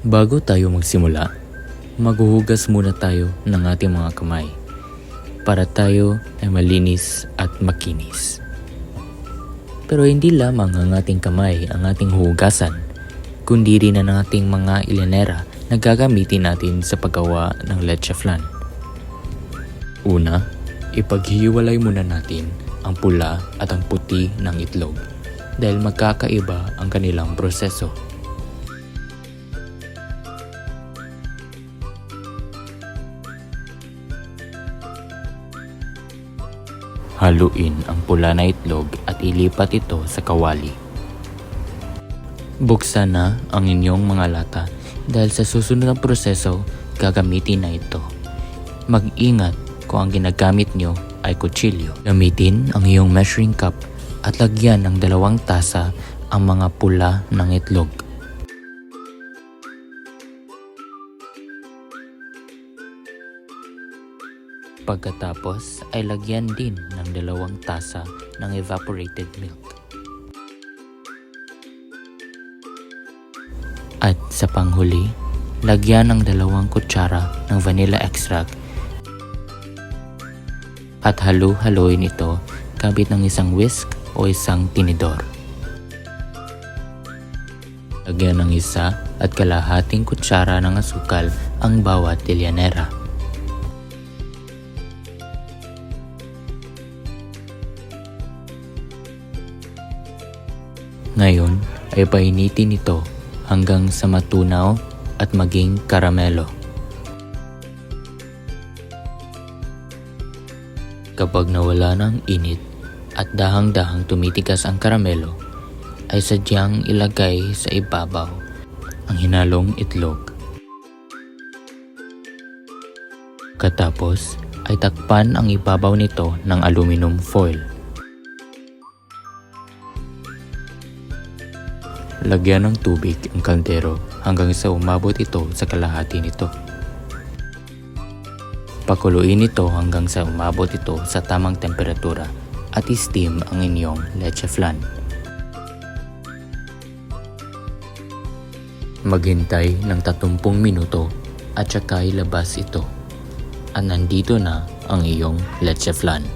Bago tayo magsimula, maghuhugas muna tayo ng ating mga kamay para tayo ay malinis at makinis. Pero hindi lamang ang ating kamay ang ating hugasan, kundi rin ang ating mga ilanera na gagamitin natin sa paggawa ng leche flan. Una, ipaghihiwalay muna natin ang pula at ang puti ng itlog dahil magkakaiba ang kanilang proseso. Haluin ang pula na itlog at ilipat ito sa kawali. Buksan na ang inyong mga lata dahil sa susunod na proseso, gagamitin na ito. Mag-ingat kung ang ginagamit nyo ay kutsilyo. Gamitin ang iyong measuring cup at lagyan ng 2 tasa ang mga pula ng itlog. Pagkatapos ay lagyan din ng 2 tasa ng evaporated milk. At sa panghuli, lagyan ng 2 kutsara ng vanilla extract at halu-haluin ito kabit ng isang whisk o isang tinidor. Lagyan ng 1 at kalahating kutsara ng asukal ang bawat tilyanera. Ngayon ay painitin ito hanggang sa matunaw at maging karamelo. Kapag nawala ng init at dahang-dahang tumitigas ang karamelo, ay sadyang ilagay sa ibabaw ang hinalong itlog. Katapos ay takpan ang ibabaw nito ng aluminum foil. Lagyan ng tubig ang kaldero hanggang sa umabot ito sa kalahati nito. Pakuluin ito hanggang sa umabot ito sa tamang temperatura at i-steam ang inyong leche flan. Maghintay ng 30 minuto at saka ilabas ito. At nandito na ang iyong leche flan.